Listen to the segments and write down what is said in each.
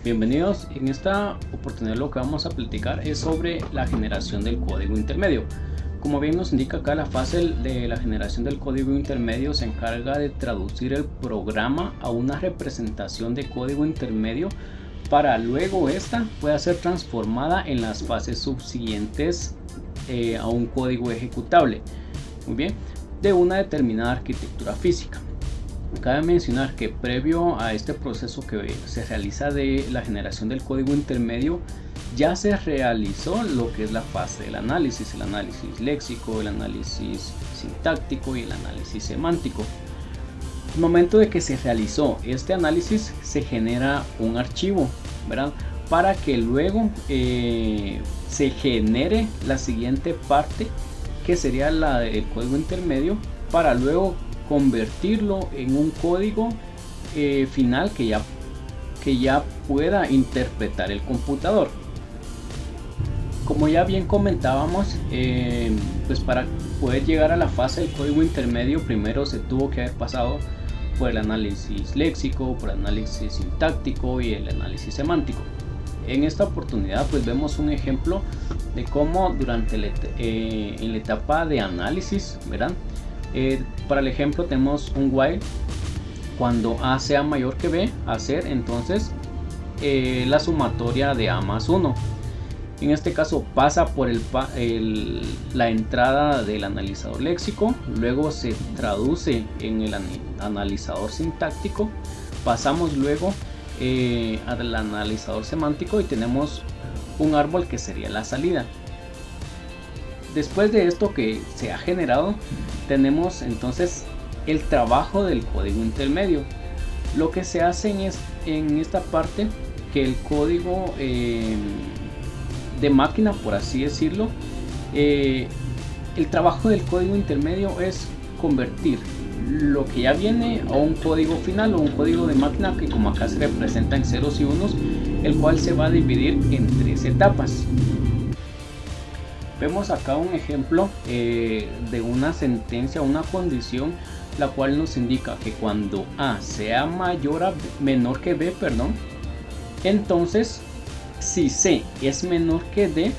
Bienvenidos. En esta oportunidad lo que vamos a platicar es sobre la generación del código intermedio. Como bien nos indica acá, la fase de la generación del código intermedio se encarga de traducir el programa a una representación de código intermedio para luego esta pueda ser transformada en las fases subsiguientes a un código ejecutable, muy bien, de una determinada arquitectura física. Cabe mencionar que previo a este proceso que se realiza de la generación del código intermedio, ya se realizó lo que es la fase del análisis, el análisis léxico, el análisis sintáctico y el análisis semántico. Al momento de que se realizó este análisis, se genera un archivo, ¿verdad? Para que luego se genere la siguiente parte, que sería la del código intermedio, para luego convertirlo en un código final que ya pueda interpretar el computador. Como ya bien comentábamos, pues para poder llegar a la fase del código intermedio, primero se tuvo que haber pasado por el análisis léxico, por el análisis sintáctico y el análisis semántico. En esta oportunidad pues vemos un ejemplo de cómo durante en la etapa de análisis, ¿verdad? Para el ejemplo tenemos un while. Cuando A sea mayor que B, hacer entonces la sumatoria de A más 1. En este caso pasa por la entrada del analizador léxico, luego se traduce en el analizador sintáctico, pasamos luego al analizador semántico y tenemos un árbol que sería la salida. Después de esto que se ha generado, tenemos entonces el trabajo del código intermedio. Lo que se hace en esta parte, que el código de máquina, por así decirlo, el trabajo del código intermedio es convertir lo que ya viene a un código final o un código de máquina, que como acá se representa en ceros y unos, el cual se va a dividir en 3 etapas. Vemos acá un ejemplo de una sentencia, una condición, la cual nos indica que cuando A sea menor que B, entonces si C es menor que D,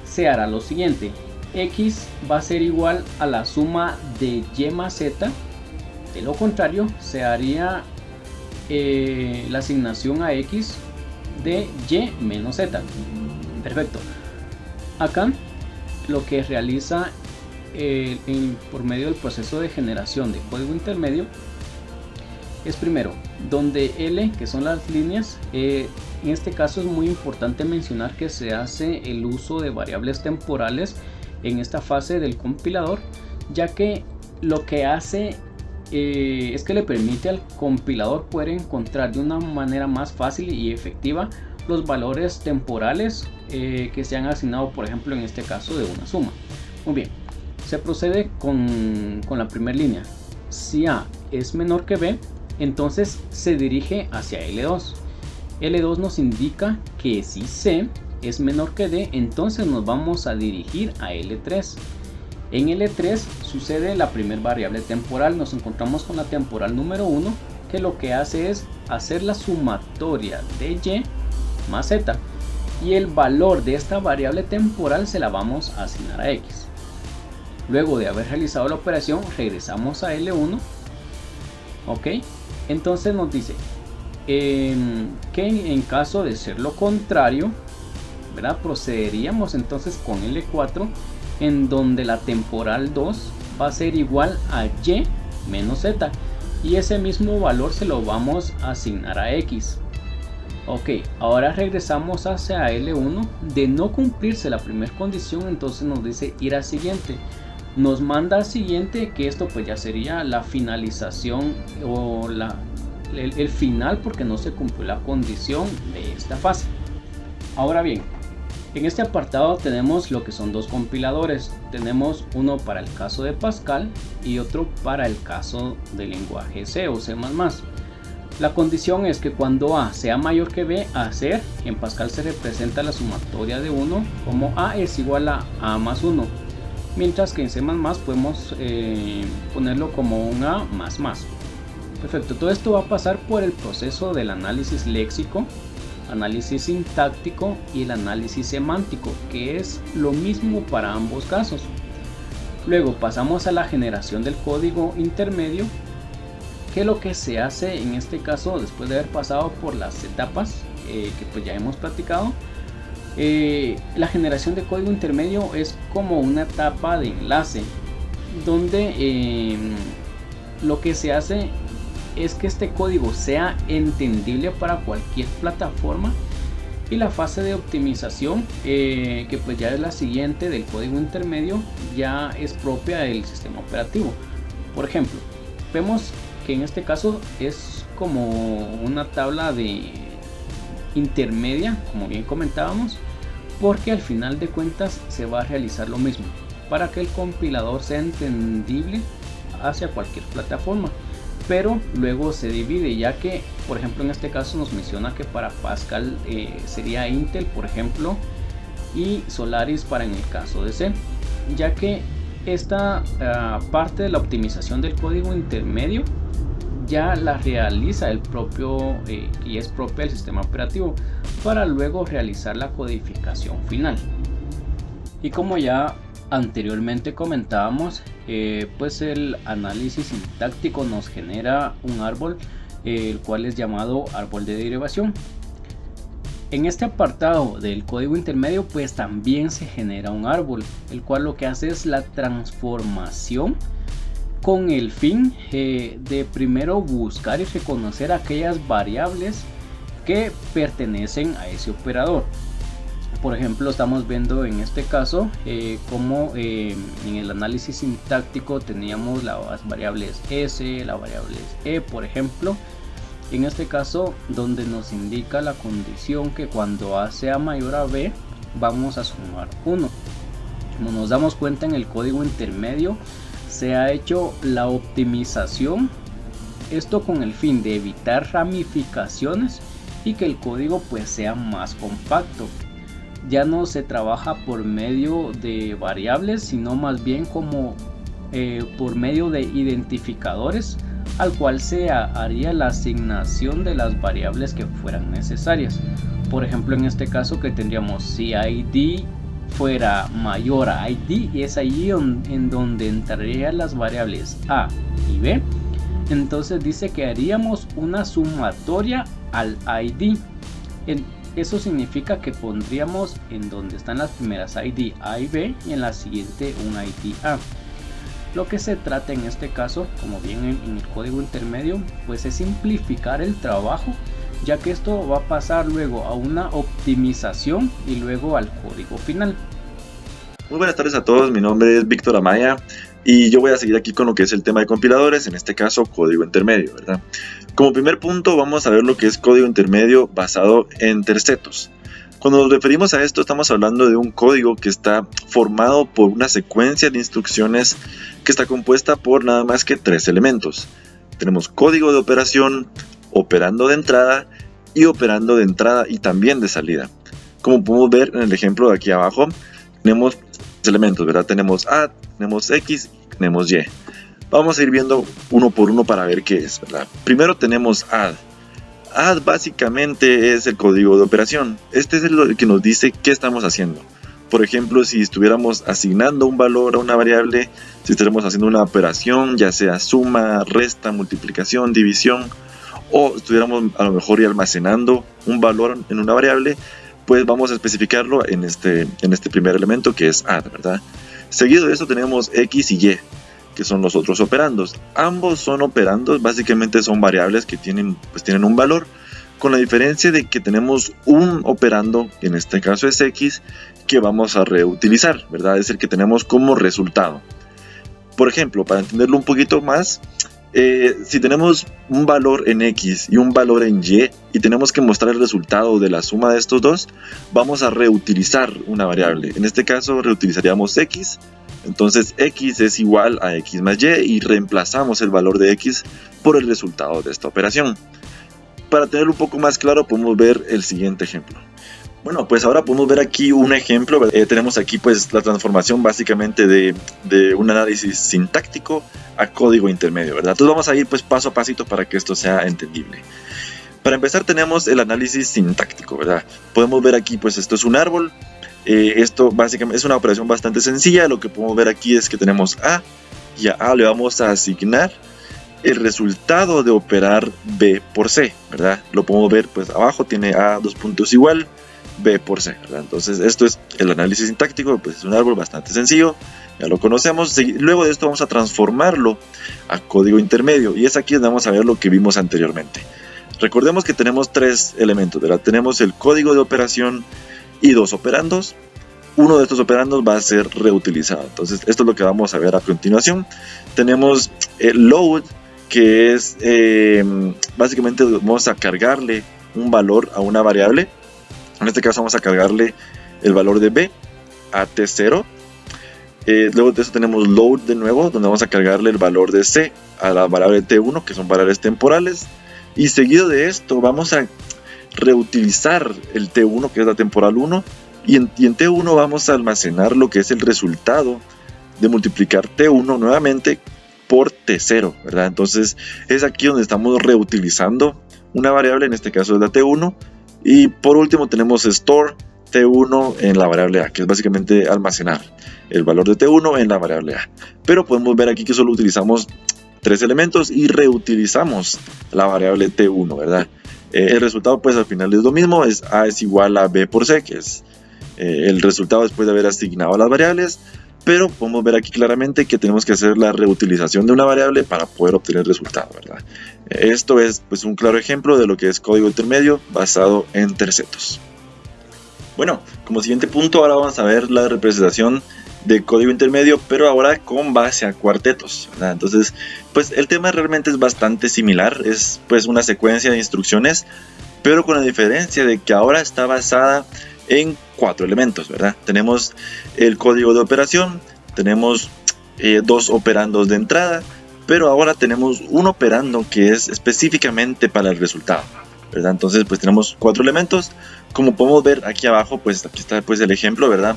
se hará lo siguiente: X va a ser igual a la suma de Y más Z. De lo contrario, se haría la asignación a X de Y menos Z. Perfecto. Acá lo que realiza por medio del proceso de generación de código intermedio es primero, donde L, que son las líneas, en este caso es muy importante mencionar que se hace el uso de variables temporales en esta fase del compilador, ya que lo que hace es que le permite al compilador poder encontrar de una manera más fácil y efectiva los valores temporales que se han asignado, por ejemplo en este caso de una suma. Muy bien, se procede con la primera línea. Si A es menor que B, entonces se dirige hacia L2. L2 nos indica que si C es menor que D, entonces nos vamos a dirigir a L3. En L3 sucede la primera variable temporal. Nos encontramos con la temporal número 1, que lo que hace es hacer la sumatoria de Y más Z, y el valor de esta variable temporal se la vamos a asignar a X. Luego de haber realizado la operación, regresamos a L1. ok, entonces nos dice que en caso de ser lo contrario, ¿verdad?, procederíamos entonces con L4, en donde la temporal 2 va a ser igual a Y menos Z, y ese mismo valor se lo vamos a asignar a X. Ok, ahora regresamos hacia L1. De no cumplirse la primera condición, entonces nos dice ir al siguiente. Nos manda al siguiente, que esto pues ya sería la finalización o el final, porque no se cumplió la condición de esta fase. Ahora bien, en este apartado tenemos lo que son dos compiladores. Tenemos uno para el caso de Pascal y otro para el caso del lenguaje C o C++. La condición es que cuando A sea mayor que B, hacer, en Pascal se representa la sumatoria de 1 como A es igual a A más 1, mientras que en C++ podemos ponerlo como un A más más. Perfecto, todo esto va a pasar por el proceso del análisis léxico, análisis sintáctico y el análisis semántico, que es lo mismo para ambos casos. Luego pasamos a la generación del código intermedio, que lo que se hace en este caso, después de haber pasado por las etapas que pues ya hemos platicado, la generación de código intermedio es como una etapa de enlace, donde lo que se hace es que este código sea entendible para cualquier plataforma, y la fase de optimización, que pues ya es la siguiente del código intermedio, ya es propia del sistema operativo. Por ejemplo, vemos que en este caso es como una tabla de intermedia, como bien comentábamos, porque al final de cuentas se va a realizar lo mismo para que el compilador sea entendible hacia cualquier plataforma, pero luego se divide, ya que por ejemplo en este caso nos menciona que para Pascal sería Intel, por ejemplo, y Solaris para en el caso de C, ya que esta parte de la optimización del código intermedio ya la realiza el propio y es propia del sistema operativo, para luego realizar la codificación final. Y como ya anteriormente comentábamos, pues el análisis sintáctico nos genera un árbol, el cual es llamado árbol de derivación. En este apartado del código intermedio pues también se genera un árbol, el cual lo que hace es la transformación, con el fin de primero buscar y reconocer aquellas variables que pertenecen a ese operador. Por ejemplo, estamos viendo en este caso como en el análisis sintáctico teníamos las variables S, las variables E, por ejemplo. En este caso, donde nos indica la condición que cuando A sea mayor a B, vamos a sumar 1. Como nos damos cuenta, en el código intermedio se ha hecho la optimización, esto con el fin de evitar ramificaciones y que el código pues sea más compacto. Ya no se trabaja por medio de variables, sino más bien como por medio de identificadores, al cual se haría la asignación de las variables que fueran necesarias. Por ejemplo, en este caso que tendríamos si ID fuera mayor a ID, y es ahí en donde entrarían las variables A y B. Entonces dice que haríamos una sumatoria al ID. Eso significa que pondríamos en donde están las primeras ID A y B y en la siguiente un ID A. Lo que se trata en este caso, como bien en el código intermedio, pues es simplificar el trabajo, ya que esto va a pasar luego a una optimización y luego al código final. Muy buenas tardes a todos, mi nombre es Víctor Amaya y yo voy a seguir aquí con lo que es el tema de compiladores, en este caso código intermedio, ¿verdad? Como primer punto vamos a ver lo que es código intermedio basado en tercetos. Cuando nos referimos a esto estamos hablando de un código que está formado por una secuencia de instrucciones que está compuesta por nada más que 3 elementos. Tenemos código de operación, operando de entrada y operando de entrada y también de salida. Como podemos ver en el ejemplo de aquí abajo, tenemos elementos, ¿verdad? Tenemos add, tenemos x y tenemos y. Vamos a ir viendo uno por uno para ver qué es, ¿verdad? Primero tenemos add. Add básicamente es el código de operación. Este es el que nos dice qué estamos haciendo. Por ejemplo, si estuviéramos asignando un valor a una variable, si estuviéramos haciendo una operación, ya sea suma, resta, multiplicación, división, o estuviéramos a lo mejor almacenando un valor en una variable, pues vamos a especificarlo en este primer elemento que es add, ¿verdad? Seguido de eso tenemos x y y, que son los otros operandos. Ambos son operandos, básicamente son variables que tienen un valor, con la diferencia de que tenemos un operando, en este caso es x, que vamos a reutilizar, ¿verdad? Es el que tenemos como resultado. Por ejemplo, para entenderlo un poquito más, si tenemos un valor en x y un valor en y tenemos que mostrar el resultado de la suma de estos dos, vamos a reutilizar una variable. En este caso reutilizaríamos x, entonces x es igual a x más y reemplazamos el valor de x por el resultado de esta operación. Para tenerlo un poco más claro podemos ver el siguiente ejemplo. Bueno, pues ahora podemos ver aquí un ejemplo. Tenemos aquí pues la transformación básicamente de un análisis sintáctico a código intermedio, ¿verdad? Entonces vamos a ir pues paso a pasito para que esto sea entendible. Para empezar tenemos el análisis sintáctico, ¿verdad? Podemos ver aquí pues esto es un árbol. Esto básicamente es una operación bastante sencilla. Lo que podemos ver aquí es que tenemos A y a A le vamos a asignar el resultado de operar B por C, ¿verdad? Lo podemos ver pues abajo tiene A dos puntos igual B por C, ¿verdad? Entonces esto es el análisis sintáctico, pues es un árbol bastante sencillo, ya lo conocemos. Luego de esto vamos a transformarlo a código intermedio y es aquí donde vamos a ver lo que vimos anteriormente. Recordemos que tenemos tres elementos, ¿verdad? Tenemos el código de operación y dos operandos. Uno de estos operandos va a ser reutilizado, entonces esto es lo que vamos a ver a continuación. Tenemos el load, que es básicamente vamos a cargarle un valor a una variable. En este caso vamos a cargarle el valor de B a T0. Luego de eso tenemos load de nuevo, donde vamos a cargarle el valor de C a la variable T1, que son variables temporales. Y seguido de esto vamos a reutilizar el T1, que es la temporal 1. Y en T1 vamos a almacenar lo que es el resultado de multiplicar T1 nuevamente por T0, ¿verdad? Entonces es aquí donde estamos reutilizando una variable, en este caso es la T1. Y por último tenemos store T1 en la variable A, que es básicamente almacenar el valor de T1 en la variable A. Pero podemos ver aquí que solo utilizamos tres elementos y reutilizamos la variable T1, ¿verdad? El resultado pues al final es lo mismo, es A es igual a B por C, que es el resultado después de haber asignado las variables. Pero podemos ver aquí claramente que tenemos que hacer la reutilización de una variable para poder obtener el resultado, ¿verdad? Esto es pues un claro ejemplo de lo que es código intermedio basado en tercetos. Bueno, como siguiente punto ahora vamos a ver la representación de código intermedio, pero ahora con base a cuartetos, ¿verdad? Entonces pues el tema realmente es bastante similar, es pues una secuencia de instrucciones, pero con la diferencia de que ahora está basada en cuatro elementos, ¿verdad? Tenemos el código de operación, tenemos dos operandos de entrada, pero ahora tenemos un operando que es específicamente para el resultado, ¿verdad? Entonces pues tenemos cuatro elementos. Como podemos ver aquí abajo, pues aquí está pues el ejemplo, ¿verdad?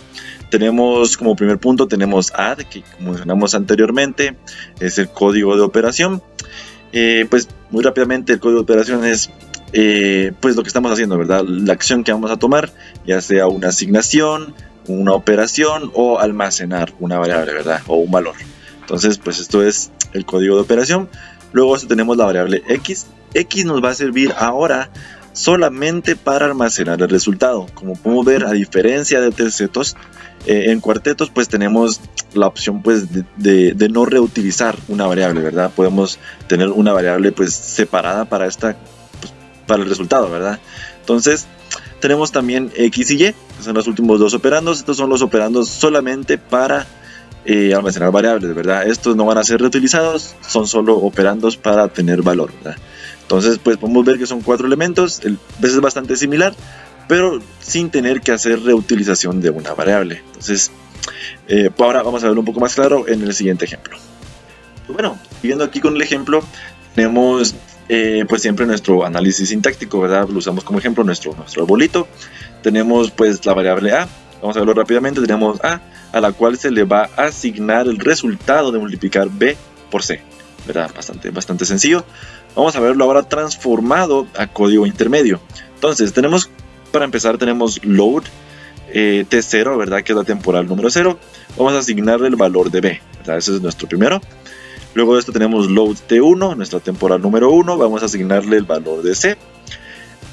Tenemos como primer punto tenemos add, que como mencionamos anteriormente es el código de operación. Pues muy rápidamente el código de operación es pues lo que estamos haciendo, ¿verdad? La acción que vamos a tomar, ya sea una asignación, una operación o almacenar una variable, ¿verdad? O un valor. Entonces pues esto es el código de operación. Luego tenemos la variable x. X nos va a servir ahora solamente para almacenar el resultado. Como podemos ver, a diferencia de tercetos, en cuartetos pues tenemos la opción pues de no reutilizar una variable, ¿verdad? Podemos tener una variable pues separada para esta pues, para el resultado, ¿verdad? Entonces tenemos también x y y, que son los últimos dos operandos. Estos son los operandos solamente para almacenar variables, ¿verdad? Estos no van a ser reutilizados, son solo operandos para tener valor, ¿verdad? Entonces pues podemos ver que son cuatro elementos, es bastante similar, pero sin tener que hacer reutilización de una variable. Entonces ahora vamos a verlo un poco más claro en el siguiente ejemplo. Pues bueno, siguiendo aquí con el ejemplo, tenemos pues siempre nuestro análisis sintáctico, ¿verdad? Lo usamos como ejemplo nuestro arbolito. Tenemos pues la variable A, vamos a verlo rápidamente. Tenemos a la cual se le va a asignar el resultado de multiplicar B por C, ¿verdad? Bastante sencillo. Vamos a verlo ahora transformado a código intermedio. Entonces tenemos, para empezar tenemos load T0, ¿verdad? Que es la temporal número 0. Vamos a asignarle el valor de B, ¿verdad? Ese es nuestro primero. Luego de esto tenemos load T1, nuestra temporal número 1. Vamos a asignarle el valor de C.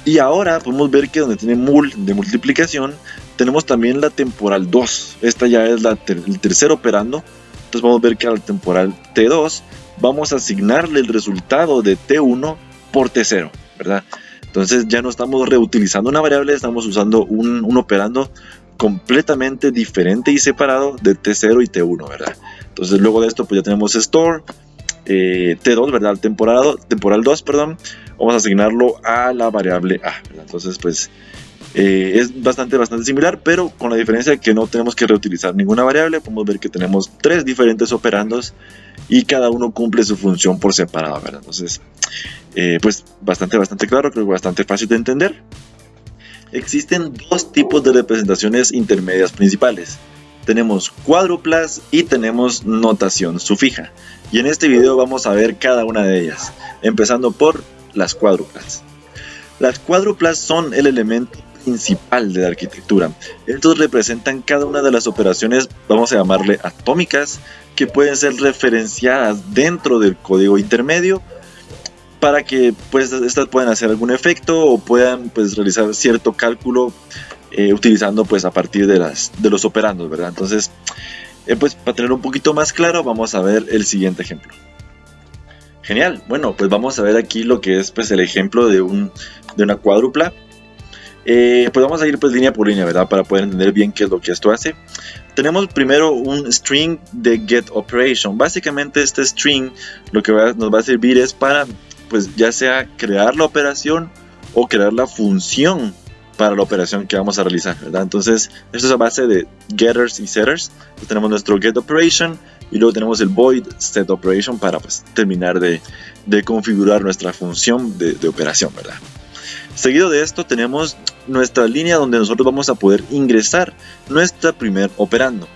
Y ahora podemos ver que donde tiene mul de multiplicación, tenemos también la temporal 2. Esta ya es el tercer operando. Entonces vamos a ver que a la temporal T2 vamos a asignarle el resultado de T1 por T0, ¿verdad? Entonces ya no estamos reutilizando una variable, estamos usando un operando completamente diferente y separado de T0 y T1, ¿verdad? Entonces luego de esto pues ya tenemos store T2, ¿verdad? Temporal 2, perdón. Vamos a asignarlo a la variable A, ¿verdad? Entonces pues es bastante similar, pero con la diferencia de que no tenemos que reutilizar ninguna variable. Podemos ver que tenemos tres diferentes operandos y cada uno cumple su función por separado, ¿verdad? Entonces pues bastante claro, creo que bastante fácil de entender. existen dos tipos de representaciones intermedias principales. Tenemos cuádruplas y tenemos notación sufija. Y en este video vamos a ver cada una de ellas, empezando por las cuádruplas. Las cuádruplas son el elemento principal de la arquitectura. Estos representan cada una de las operaciones, vamos a llamarle atómicas, que pueden ser referenciadas dentro del código intermedio para que pues estas puedan hacer algún efecto o puedan pues realizar cierto cálculo utilizando pues a partir de los operandos, ¿verdad? Entonces pues para tener un poquito más claro vamos a ver el siguiente ejemplo. Genial, bueno, pues vamos a ver aquí lo que es pues el ejemplo de una cuádrupla. Pues vamos a ir pues línea por línea, ¿verdad? Para poder entender bien qué es lo que esto hace. Tenemos primero un string de get operation. Básicamente este string lo que nos va a servir es para pues ya sea crear la operación o crear la función para la operación que vamos a realizar, ¿verdad? Entonces esto es a base de getters y setters. Entonces, tenemos nuestro get operation y luego tenemos el void set operation para pues terminar de configurar nuestra función de operación, ¿verdad? Seguido de esto tenemos nuestra línea donde nosotros vamos a poder ingresar nuestra primer operando.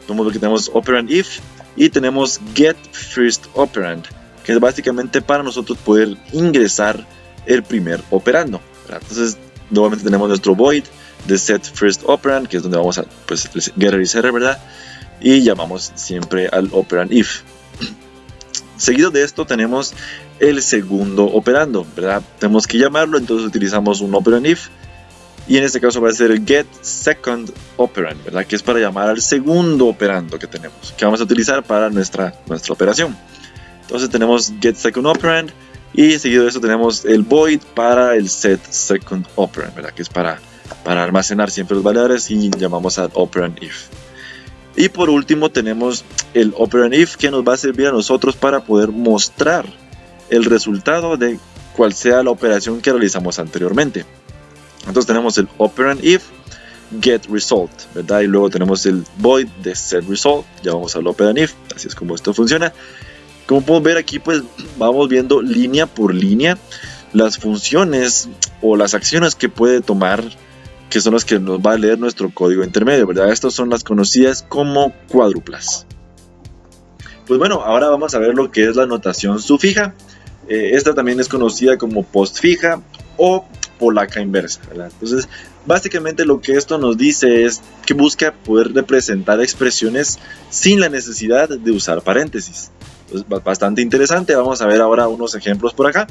Vemos que tenemos operand if y tenemos get first operand, que es básicamente para nosotros poder ingresar el primer operando, ¿verdad? Entonces nuevamente tenemos nuestro void de set first operand, que es donde vamos a pues getter y setter, ¿verdad? Y llamamos siempre al operand if. Seguido de esto tenemos el segundo operando, ¿verdad? Tenemos que llamarlo, entonces utilizamos un operand if y en este caso va a ser el get second operand, ¿verdad? Que es para llamar al segundo operando que tenemos, que vamos a utilizar para nuestra operación. Entonces tenemos get second operand y seguido de eso tenemos el void para el set second operand, ¿verdad? Que es para almacenar siempre los valores y llamamos al operand if. Y por último tenemos el operand if, que nos va a servir a nosotros para poder mostrar el resultado de cual sea la operación que realizamos anteriormente. Entonces tenemos el operand if get result, ¿verdad? Y luego tenemos el void de set result, ya vamos al operand if, así es como esto funciona. Como podemos ver aquí, pues vamos viendo línea por línea las funciones o las acciones que puede tomar, que son las que nos va a leer nuestro código intermedio, ¿verdad? Estas son las conocidas como cuádruplas. Pues bueno, ahora vamos a ver lo que es la notación sufija. Esta también es conocida como postfija o polaca inversa, ¿verdad? Entonces, básicamente lo que esto nos dice es que busca poder representar expresiones sin la necesidad de usar paréntesis. Entonces, bastante interesante. Vamos a ver ahora unos ejemplos por acá.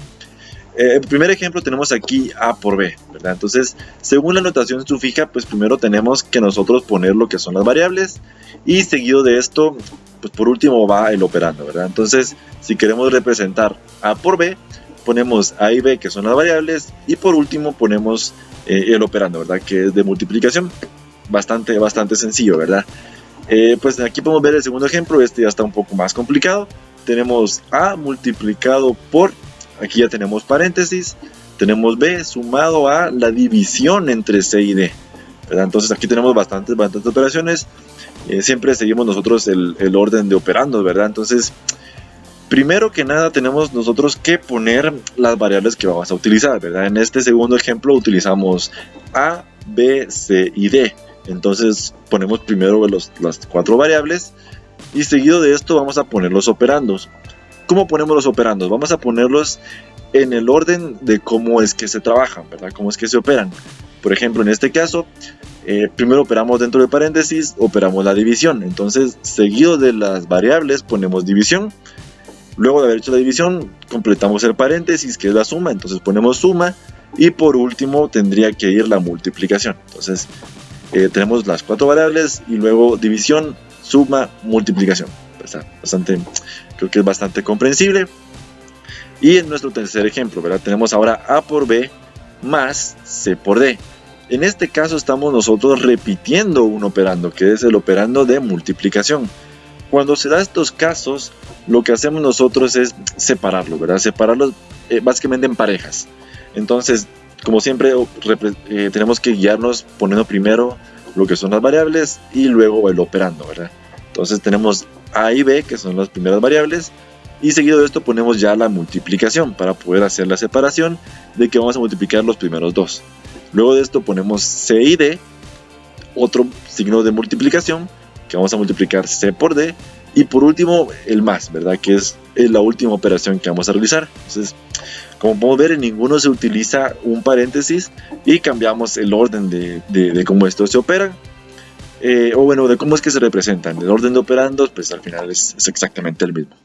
El primer ejemplo tenemos aquí A por B, ¿verdad? Entonces, según la notación sufija, pues primero tenemos que nosotros poner lo que son las variables y seguido de esto, pues por último va el operando, ¿verdad? Entonces, si queremos representar A por B, ponemos A y B, que son las variables, y por último ponemos el operando, ¿verdad? Que es de multiplicación. Bastante sencillo, ¿verdad? Pues aquí podemos ver el segundo ejemplo. Este ya está un poco más complicado. Tenemos A multiplicado por... Aquí ya tenemos paréntesis, tenemos B sumado a la división entre C y D, ¿verdad? Entonces aquí tenemos bastantes operaciones. Siempre seguimos nosotros el orden de operandos, ¿verdad? Entonces, primero que nada tenemos nosotros que poner las variables que vamos a utilizar, ¿verdad? En este segundo ejemplo utilizamos A, B, C y D. Entonces ponemos primero las cuatro variables y seguido de esto vamos a poner los operandos. ¿Cómo ponemos los operandos? Vamos a ponerlos en el orden de cómo es que se trabajan, ¿verdad? Cómo es que se operan. Por ejemplo, en este caso, primero operamos dentro de paréntesis, operamos la división. Entonces, seguido de las variables, ponemos división. Luego de haber hecho la división, completamos el paréntesis, que es la suma. Entonces, ponemos suma. Y por último, tendría que ir la multiplicación. Entonces, tenemos las cuatro variables y luego división, suma, multiplicación. Creo que es bastante comprensible. Y en nuestro tercer ejemplo, ¿verdad? Tenemos ahora A por B más C por D. En este caso estamos nosotros repitiendo un operando, que es el operando de multiplicación. Cuando se da estos casos, lo que hacemos nosotros es separarlos, ¿verdad? Separarlos básicamente en parejas. Entonces, como siempre, tenemos que guiarnos poniendo primero lo que son las variables y luego el operando, ¿verdad? Entonces tenemos A y B, que son las primeras variables, y seguido de esto ponemos ya la multiplicación para poder hacer la separación de que vamos a multiplicar los primeros dos. Luego de esto ponemos C y D, otro signo de multiplicación, que vamos a multiplicar C por D, y por último el más, ¿verdad? Que es la última operación que vamos a realizar. Entonces, como podemos ver, en ninguno se utiliza un paréntesis y cambiamos el orden de cómo esto se opera. O bueno, de cómo es que se representan. El orden de operandos, pues al final es exactamente el mismo.